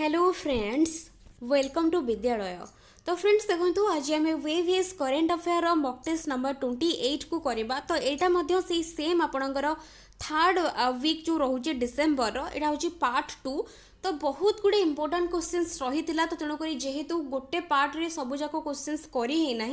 Hello friends, welcome to विद्यालय। तो friends देखो आज आम वेवीएस current affair mock test number 28 को करवा। तो यहाँ से सेम आपणकर थर्ड वीक जो रोचे डिसेम्बर यहाँ हूँ पार्ट 2। तो बहुत गुड़े इंपोर्टाट क्वेश्चंस रही है। तो तेणुक जेहेतु गोटे पार्ट्रे सबूक क्वेश्चंस करना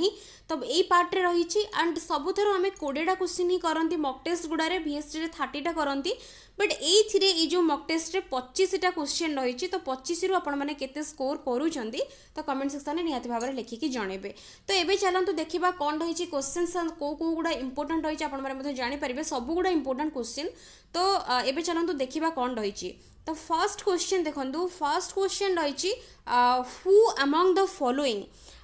तो यही पार्ट्रे रही एंड सबुथर आम 20टा क्वेश्चन ही करती मॉक टेस्ट गुड़े VST 30टा करती बट ये जो मॉक टेस्ट 25टा क्वेश्चन रही। तो 25 रु आपने केते स्कोर करूँ तो कमेंट सेक्शन में निहाती भाव में लिखिकी जनइबे। तो ये चलते देखा कौन रही क्वेश्चन कौ कौ गुड़ा इंपोर्टाट रही है जानीपारे सब गुड़ा इंपोर्टाट क्वेश्चन। तो ये चलते देखा कौन रही। तो फर्स्ट क्वेश्चन देखो फर्स्ट क्वेश्चन रही who among the following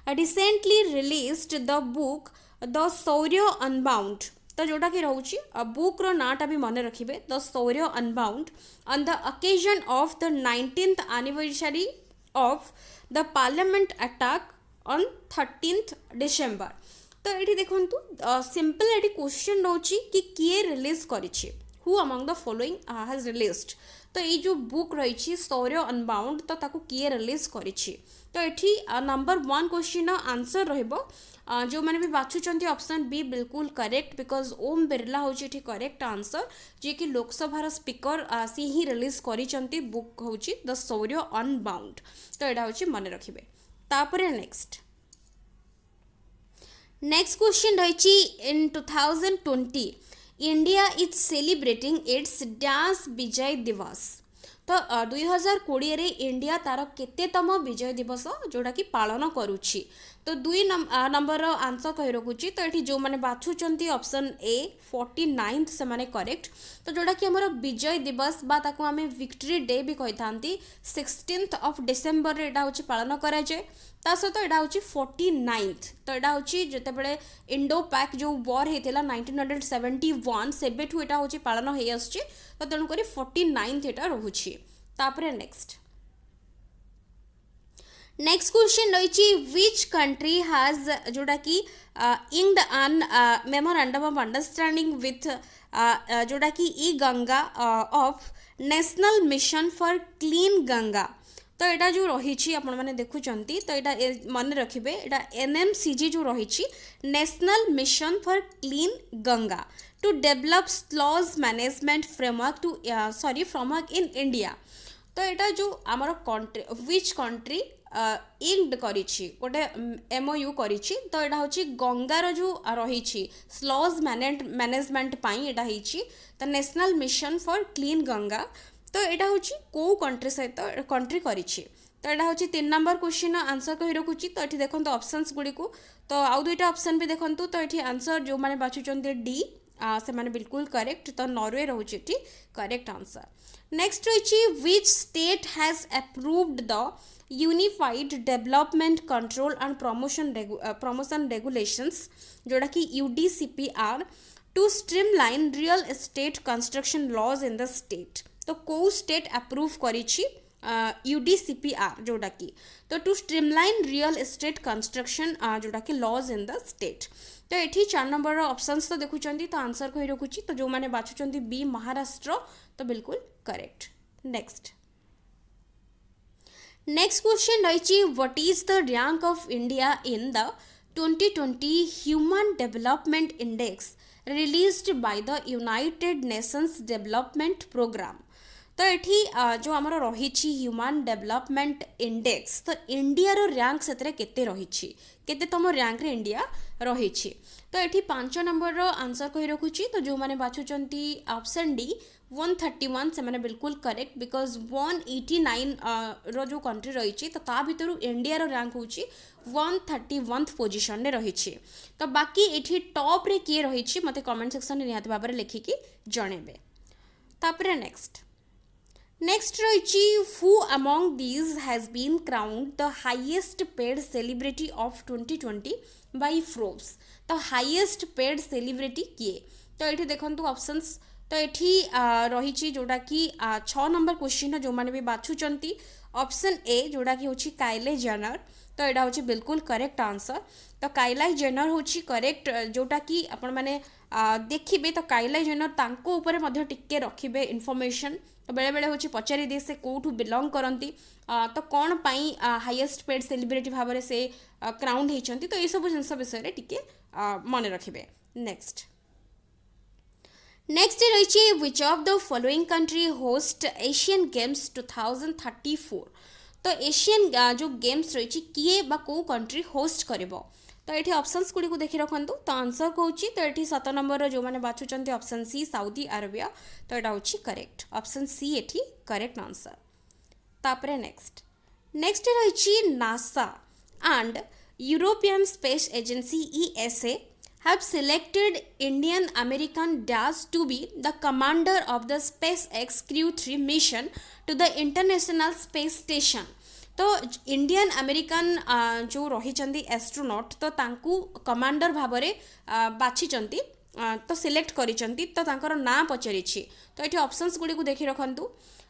recently released the book the Shaurya unbound. तो जोटा कि रोची बुक्र नाटा भी मन रखिए the Shaurya unbound on the occasion of the 19th anniversary of the parliament attack on 13th December. तो ये देखो सिंपल ये क्वेश्चन रोची कि किए रिलीज करिछि who among the following has released. तो ये जो बुक रही शौर्य अनबाउंड तो ताको किए रिलीज करिछि। तो ये नंबर 1 क्वेश्चन आंसर रहिबो जो मैंने भी बाछुंट ऑप्शन बी बिल्कुल करेक्ट बिकॉज ओम बिरला हूँ करेक्ट आंसर जी कि लोकसभा स्पीकर सी ही रिलीज करिसेंती बुक हूँ द शौर्य अनबाउंड। तो यहाँ हूँ मन रखिए। तापर नेक्स्ट क्वेश्चन रही in 2020 India is celebrating its dash Vijay Diwas. तो 2020 रे इंडिया तार केतेतम विजय दिवस जोड़ा कि पालन करुछि। तो 2 नंबर आंसर कही रखुची। तो ये जो मैंने बाछुंट ऑप्शन ए 49th से माने करेक्ट। तो जोड़ा कि हमारा विजय दिवस बा ताको आमे विक्ट्री डे भी कही था 16th ऑफ डिसेम्बर यहाँ हूँ पालन कराए। ता सहित यहाँ हूँ 49th। तो यहाँ हूँ जितेबाला इंडो पैक जो वॉर होता 1971 सेबेठू यहाँ हूँ पालन हो आसुची। तो तेणुक 49th यहाँ रोचे। तापर नेक्स्ट क्वेश्चन रही विच कंट्री हैज जोड़ा कि inked an memorandum of understanding with जोड़ा कि ई Ganga of national mission for clean Ganga. तो यहाँ जो रही आपने देखुं तो यहाँ मन रखिए यहाँ NMCG जो रही national mission for clean Ganga to develop sludge management framework in India. तो यहाँ जो आमर कंट्री विच कंट्री इंक्ड करिछि गोटे MOU करिछि। तो यहाँ हूँ गंगार जो रही स्लज मैनेजमेंट यहाँ होती the national mission for clean Ganga. तो यहाँ हूँ कौ कंट्री सहित कंट्री करिछि। तो यहाँ हूँ 3 नंबर क्वेश्चन आंसर कही रखुची। तो ये देखो ऑप्शंस गुड़ी को तो आउ 2टा ऑप्शन भी देखो। तो ये आंसर जो मैंने बाछुंट डी से माने बिल्कुल करेक्ट। तो नॉर्वे रोचे करेक्ट आंसर। नेक्स्ट रही which state has approved the unified development control and promotion regulations जोड़ा कि UDCPR to streamline real estate construction laws in the state. तो कौ स्टेट अप्रूव करिछि UDCPR जोड़ा कि तो to streamline real estate construction जोड़ा कि लॉज इन द स्टेट। तो ये 4 नंबर ऑप्शंस तो देखुं तो आंसर कही रखुची। तो जो मैंने बाछुंट बी महाराष्ट्र तो बिल्कुल करेक्ट। नेक्स्ट क्वेश्चन रही what is the rank of India in the 2020 human development index released by the United Nations development programme. तो ये जो आमर रही ह्यूमन डेवलपमेंट इंडेक्स तो इंडिया रो रैंक से केते रही केतेतम रैंक रे इंडिया रही। तो ये 5 नंबर आंसर कही रखुची। तो जो मैंने बाछुंट ऑप्शन डी 131 से मैंने बिल्कुल करेक्ट बिकॉज 189 रो जो कंट्री रही तो ता भीतर इंडिया रो रैंक हूँ 131th पोजिशन में रही। तो बाकी ये टॉप रे किए रही मते कमेंट सेक्शन में निहाती भाव में लिखिकी जनइबे। तापर नेक्स्ट रही who among these has been crowned the highest paid celebrity of 2020 by Forbes. तो हाईएस्ट पेड सेलिब्रिटी किए। तो ये देखो ऑप्शंस तो एठी रही जोटा कि 6 नंबर क्वेश्चन जो मैंने भी बाछुचंती ऑप्शन ए जोटा कि होची काइले जेनर। तो यहाँ हूँ बिल्कुल करेक्ट आंसर। तो काइलाई जेनर हूँ करेक्ट जोटा कि आपण मैंने देखिए तो काइलाई जेनर तांको ऊपर मध्य टिके रखिबे इनफॉरमेशन। तो बेले बेले हूँ पचारि दिए से कोठू बिलोंग करती तो कौन पाई हाईएस्ट पेड सेलिब्रिटी भाव में से क्राउन होती। तो ये सब जिन विषय टिके मन रखिबे। नेक्स्ट रही which of the following country host Asian games 2034। तो एशियन जो गेम्स रही किए बा को कंट्री होस्ट करिवो। तो ये ऑप्शंस गुड़ी को देखी रखु। तो आंसर कौन तो ये 7 नंबर जो मैंने बाछुंट ऑप्शन सी सऊदी अरेबिया। तो यहाँ हूँ करेक्ट ऑप्शन सी एठी करेक्ट आंसर। तापरे नेक्स्ट रही NASA and European space agency ESA have selected Indian American Dash to be the commander of the SpaceX Crew 3 mission to the International Space Station। तो Indian American जो रही astronaut तो तांकू commander भाव में बाछी तो सिलेक्ट करिसेंती। तो तांकर ना पचारि। तो ये ऑप्शंस गुड़ी को देखी रखु।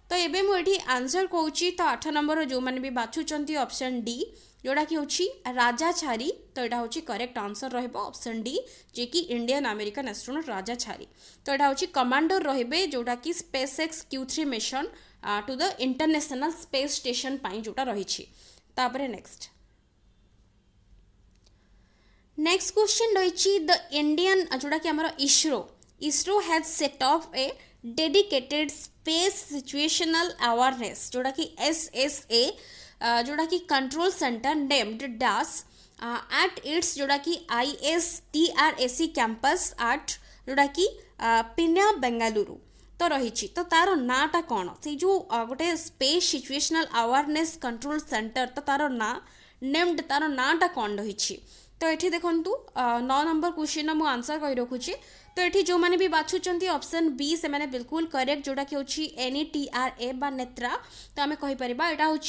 तो ये मुझे आंसर कहूँ तो 8 नंबर जो मैंने भी बाछुंट ऑप्शन डी जोड़ा कि हूँ राजाछारी। तो यहाँ हूँ करेक्ट आंसर रहिबो ऑप्शन डी जे कि इंडियन अमेरिकन एस्ट्रोनॉट राजाछारी। तो यहाँ हूँ कमांडर रहिबे जोड़ा कि SpaceX Q3 mission to the international space station पाई जोटा रही। तापरे नेक्स्ट क्वेश्चन रही द इंडियन जोड़ा कि आमर ISRO has set of a dedicated space situational awareness जोड़ा कि SSA जोड़ा कि control centre named dash at its जोड़ा कि ISTRAC कैंपस एट जोड़ा कि पिन्या बेंगलुरु। तो रही तो तार नाटा कौन से जो गोटे space situational awareness control centre तो तार ना नेम्ड तार नाटा कौन रही। तो ये देखूँ 9 नंबर क्वेश्चन मु आंसर कही रखुची। तो ये जो मैंने भी बाछुंट ऑप्शन बी से मैंने बिल्कुल करेक्ट जोटा कि हूँ NETRA बा नेत्रा। तो आम कहीपर यहाँ हूँ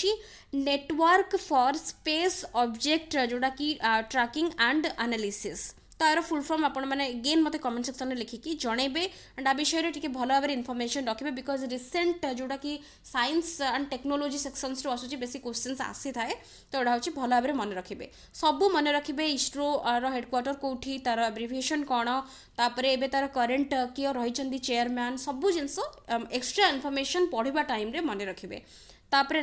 नेटवर्क फॉर स्पेस ऑब्जेक्ट जोटा कि ट्रैकिंग एंड एनालिसिस। तो यार फुल फॉर्म आपण मैंने गेन मत कमेंट सेक्शन में लिखिकी जनइबे एंड आ विषय टी भल भाव इनफर्मेशन रखिए बिकज रिसेंट जोटा कि साइंस एंड टेक्नोलोजी सेक्शंस रू आसूँ बेसी क्वेश्चंस आसी थाए। तो यहाँ हूँ भल भाव मन रखिए सबू मन रखिए इसरो हेडक्वार्टर कौटी तार एब्रिविएशन कौन तापर एबे तार करेन्ट किए रही चेयरमैन सबू जिनस एक्सट्रा इनफर्मेशन पढ़ा टाइम रे मन रखिए। तापर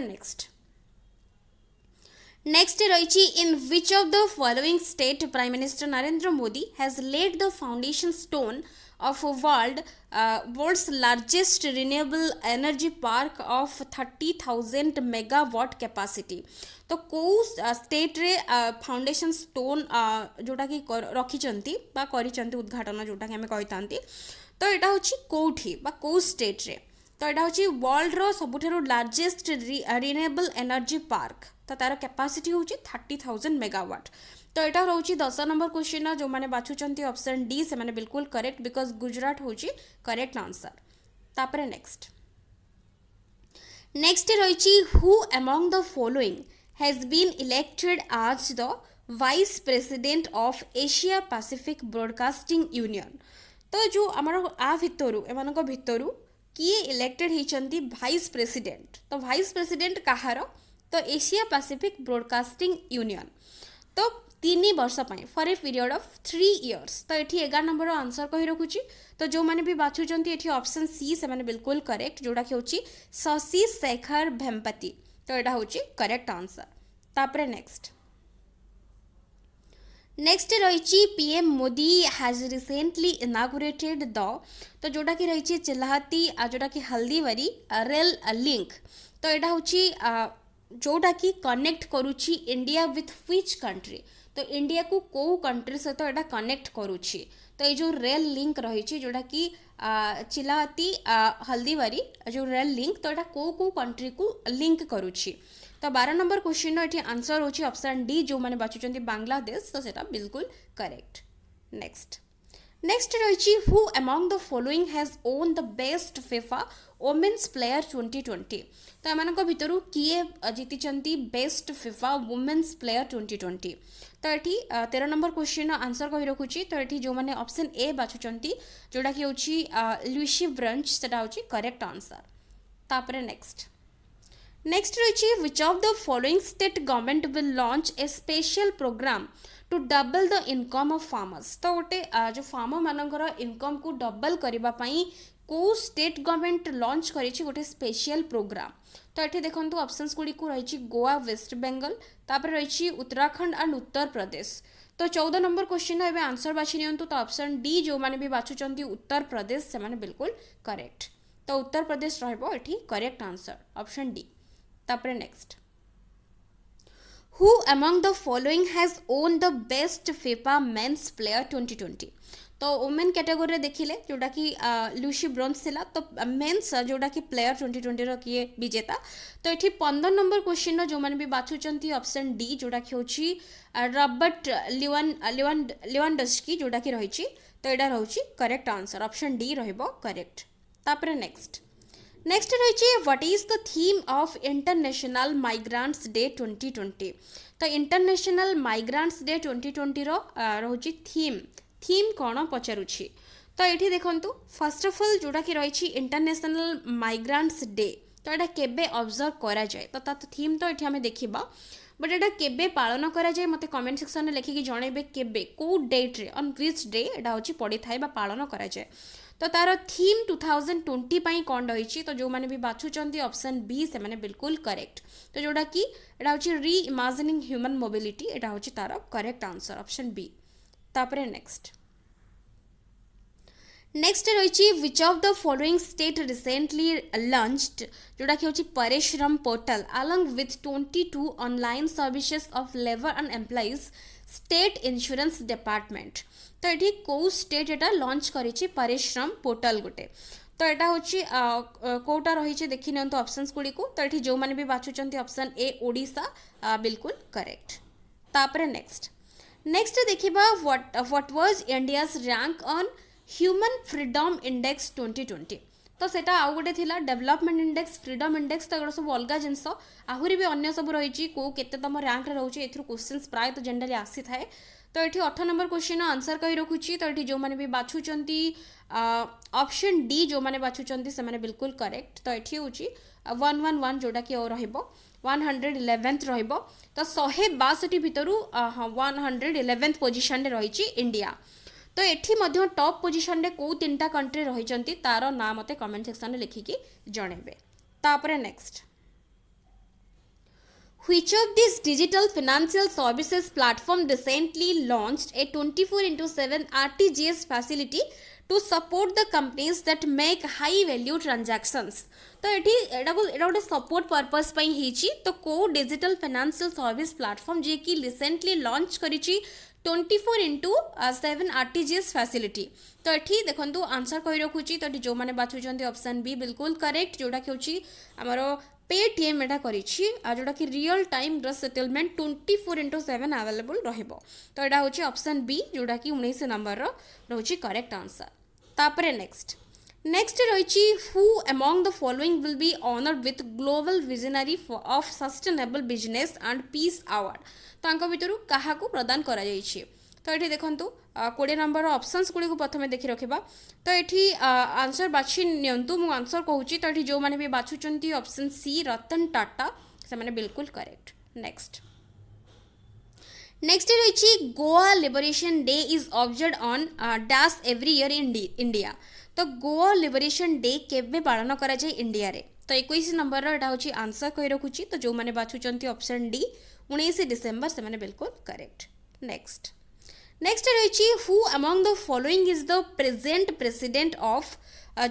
नेक्स्ट रही in which of the following state prime minister Narendra Modi has laid the foundation stone of world's largest renewable energy park of 30,000 megawatt capacity. तो कौ स्टेट रे फाउंडेशन स्टोन जोटा कि रखिंट उद्घाटन जोटा कि आम कही। तो यहाँ हूँ कौटी कौ स्टेट रे। तो यहाँ हूँ वर्ल्ड रो सबुठारु लार्जेस्ट रिन्यूएबल एनर्जी पार्क। तो तार कैपेसिटी हूँ 30,000 मेगावाट। तो यहाँ रोचे 10 नंबर क्वेश्चन जो मैंने बाछुंट ऑप्शन डी से मैंने बिल्कुल करेक्ट बिकज गुजरात हूँ करेक्ट आंसर। तापर नेक्स्ट रही who among the following has been elected as the vice president of Asia Pacific broadcasting union. तो जो आमर आ भितरु एमानक भितरु किए इलेक्टेड होती वाइस प्रेसिडेंट। तो वाइस प्रेसिडेंट कहार तो एशिया पैसिफिक ब्रॉडकास्टिंग यूनियन। तो 3 वर्ष for a period of 3 years. तो ये 11 नंबर आंसर कही रखुची। तो जो मैंने भी बाछुंट ये ऑप्शन सी से मैंने बिल्कुल करेक्ट जोटा कि हूँ शशि शेखर भेम्पति। तो यहाँ हूँ करेक्ट आंसर। तापर नेक्स्ट रही PM Modi has recently inaugurated the तो जोटा कि रही चिल्लाहाती जोटा कि हल्दीबारी रेल लिंक। तो यहाँ हूँ जोटा कि कनेक्ट करुची इंडिया विथ व्हिच कंट्री। तो इंडिया को कौ कंट्री सहित तो यहाँ कनेक्ट करुची। तो ये जो रेल लिंक रही जोटा कि चिल्लाहाती हल्दीबारी जो रेल लिंक तो यहाँ कौ कंट्री को लिंक करुची। तो 12 नंबर क्वेश्चन ये आंसर होऑप्शन डी जो मैंने बाछुंट बांग्लादेश। तो सेटा बिल्कुल करेक्ट। नेक्स्ट रही who among the following has own the best FIFA women's player 2020 तो एम भितर किए जीति बेस्ट फिफा वुमेन्स प्लेयर 2020 तो ये 13 नंबर क्वेश्चन आंसर कही रखुच्छी तो ये जो मैंने ऑप्शन ए बाछुंट जोटा कि लुइसी ब्रंच से करेक्ट आंसर तापर नेक्स्ट रही which of the following state government will launch a special programme to double the income of farmers तो गोटे जो फार्मर मानकर इनकम को डबल करने को स्टेट गवर्नमेंट लॉन्च करिछि गोटे स्पेशल प्रोग्राम तो ये देखो ऑप्शंस गुड़ी को रही गोवा वेस्ट बेंगल तापर रही उत्तराखंड एंड उत्तर प्रदेश तो 14 नंबर क्वेश्चन एवं आंसर बाछि नियंतु तो ऑप्शन डी जो मैंने भी बाछुंट उत्तर प्रदेश से माने बिल्कुल करेक्ट तो उत्तर प्रदेश रहिबो एठी करेक्ट आंसर ऑप्शन डी तापर next who among the following has own the best FIFA men's player 2020 तो वुमेन कैटेगोरी देखिले जोटा कि लुसी ब्रोंज थिला तो मेंस जोटा कि प्लेयर 2020 रो किए विजेता तो ये 15 नंबर क्वेश्चन जो मैंने भी बाछुंट ऑप्शन डी जोटा कि होची रॉबर्ट लिवानडस्की जोटा कि रही तो यहाँ रही करेक्ट आंसर ऑप्शन डी रहिबो करेक्ट तापर नेक्स्ट रही what is the theme of international migrants day 2020 तो इंटरनेशनल माइग्रांट्स डे 2020 रो रही थीम कौन पचारुछि तो ये देखु फर्स्ट ऑफ ऑल जोटा कि रही इंटरनेशनल माइग्रांट्स डे तो यहाँ केबे ऑब्जर्व करा जाए तो ता थीम तो ये आम देखा बट यहाँ केबे पालन करा जाए मते कमेंट सेक्शन में लिखिकी जनइबे केबे को डेट रे ऑन व्हिच डे एटा होची पड़ी थाए बा पालन करा जाए तो तार थीम 2020 पाई कौन रही तो जो मैंने भी बाछुंट ऑप्शन बी से मैंने बिल्कुल करेक्ट तो जोटा कि एटा होची री इमेजिनिंग ह्यूमन मोबिलिटी एटा होची तार करेक्ट आंसर ऑप्शन बी तापर नेक्स्ट रही which of the following state recently launched जोटा कि होची परिश्रम portal along with 22 online services of labour and employees state insurance department तो ये कौ स्टेट एटा लॉन्च करिछि परिश्रम पोर्टल गोटे तो यहाँ हूँ कौटा रही देखी नि ऑप्शंस गुड़ी को तो ये जो मैंने भी बाछुंट ऑप्शन ए ओडिशा बिल्कुल करेक्ट तापर नेक्स्ट देखिबा what was India's rank on human freedom index 2020 तो सेटा आउ गोटे थिला डेवलपमेंट इंडेक्स फ्रीडम इंडेक्स तो एगुड़ा सब अलग जिनस आहरी भी अन्य सब रही को केते तम रैंक रे रहउची एथुर क्वेश्चंस प्राय तो जनरली आसी थाए तो ये 8 नंबर क्वेश्चन आंसर कही रखुची तो ये जो मैंने भी बाछुंट ऑप्शन डी जो मैंने बाछुंट से मैंने बिल्कुल करेक्ट तो ये हूँ 111 जोटा कि रहिबो 111th रहिबो तो 162 भितरु 111th पोजीशन रे रही इंडिया तो एठी मध्य टॉप पोजीशन रे को तीनटा कंट्री रही तार ना मते कमेंट सेक्शन में लिखिकी जनइबे तापर next Which of these digital financial services platform recently launched a 24/7 RTGS facility to support the companies that make high value transactions तो एठी एटा गोटे सपोर्ट पर्पस पई हिची तो को डिजिटल फाइनेंशियल सर्विस प्लेटफॉर्म जे कि रिसेंटली लॉन्च करिची 24/7 RTGS फैसिलिटी तो ये देखो आंसर कही रखुची तो जो मैंने बाछुंट ऑप्शन बी बिल्कुल करेक्ट जोटा कि होची हमर पेटीएम एटा करिछि जोटा कि real time gross settlement 24/7 available रहिबो तो एटा होची ऑप्शन बी जोटा कि 19 नंबर रो रहउची करेक्ट आंसर तापर नेक्स्ट रही who among the following will be honoured with global visionary of sustainable business and peace award तो भितर क्या प्रदान करा जाइछि तो ये देखो 20 नंबर ऑप्शंस गुड़ी को प्रथम देखी रखा तो ये आंसर बाछि नियंतु मु आंसर कहूँ तो ये जो मैंने भी बाछुंट ऑप्शन सी रतन टाटा से मैंने बिल्कुल करेक्ट नेक्स्ट रही Goa liberation day is observe on dash every year in India तो गोवा लिबरेशन डे केबे पालन करा जाए इंडिया रे तो 21 नंबर एटा होची आंसर कही रखुची तो जो मैंने बाछुंट ऑप्शन डी 19 डिसेम्बर से मैंने बिल्कुल करेक्ट नेक्स्ट रही who among the following is the present president of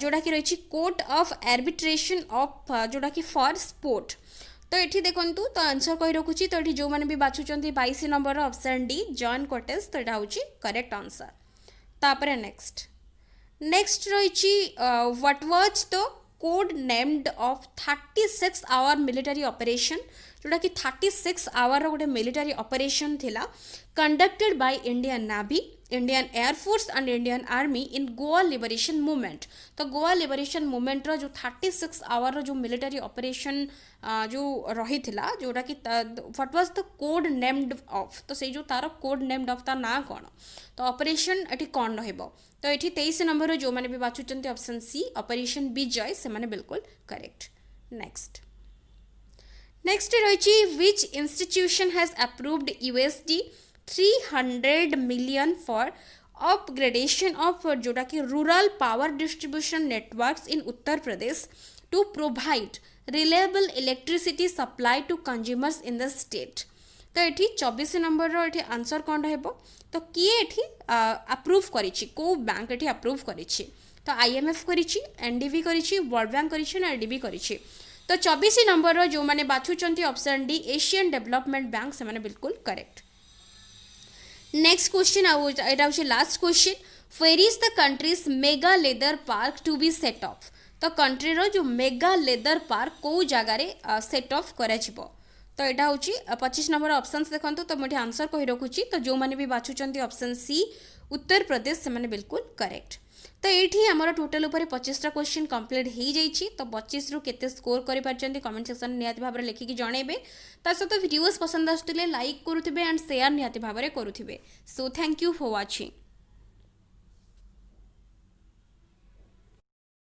जोटा कि रही कोर्ट ऑफ आर्बिट्रेशन ऑफ जोटा कि फॉर स्पोर्ट तो ये देखो तो आंसर कही रखुची तो ये जो मैंने भी बाछुंट 22 नंबर ऑप्शन डी जॉन कोटेस तो यहाँ हूँ करेक्ट आंसर तापर नेक्स्ट रही what was the code named of 36 hour military operation जोटा कि 36 आवर गोटे मिलिटरी ऑपरेशन थिला conducted by Indian navy Indian air force and Indian army in Goa liberation movement. तो गोवा लिबरेशन मूवमेंट रो जो 36 आवर जो मिलिटरी ऑपरेशन जो रही थिला जोटा कि what was the code named of, तो से जो तार कोड नेम्ड ऑफ ता ना कौन, तो ऑपरेशन एटी कौन रहइबो। तो एठी 23 नंबर जो माने भी बाछुचंती ऑप्शन सी ऑपरेशन विजय से माने बिल्कुल करेक्ट। नेक्स्ट रही which institution has approved USD 300 million for upgradation of जोटा कि rural power distribution networks in Uttar Pradesh to provide reliable electricity supply to consumers in the state. तो ये 24 नंबर ये आंसर कौन रही, तो किए ये अप्रूव करिछि, को बैंक ये अप्रूव करिछि, तो IMF करिछि, NDB करिछि, वर्ल्ड बैंक करिछि ना ADB करिछि। तो 24 नंबर जो मैंने बाछुचंती option D Asian development bank से माने बिल्कुल करेक्ट। नेक्स्ट क्वेश्चन एटा होछि last question, where is the countries mega leather park to be set off. तो कंट्री रो जो मेगा लेदर पार्क को जगह रे सेट ऑफ करा जिवो, तो यहाँ हूँ 25 नंबर ऑप्शन देखो, तो मुझे आंसर कही रखुची, तो जो मैंने भी बाछुचंती ऑप्शन सी उत्तर प्रदेश से माने बिल्कुल करेक्ट। तो ये आमर टोटाल उपर 25टा क्वेश्चन कंप्लीट हो जाइए। तो 25 रु केते स्कोर कर कमेंट सेक्शन निहाती भाव में लिखिकी जनइबे। ता सहित वीडियोस पसंद आसुले लाइक करुथिबे एंड शेयर निहाती भाव में करुथिबे। So thank you for watching.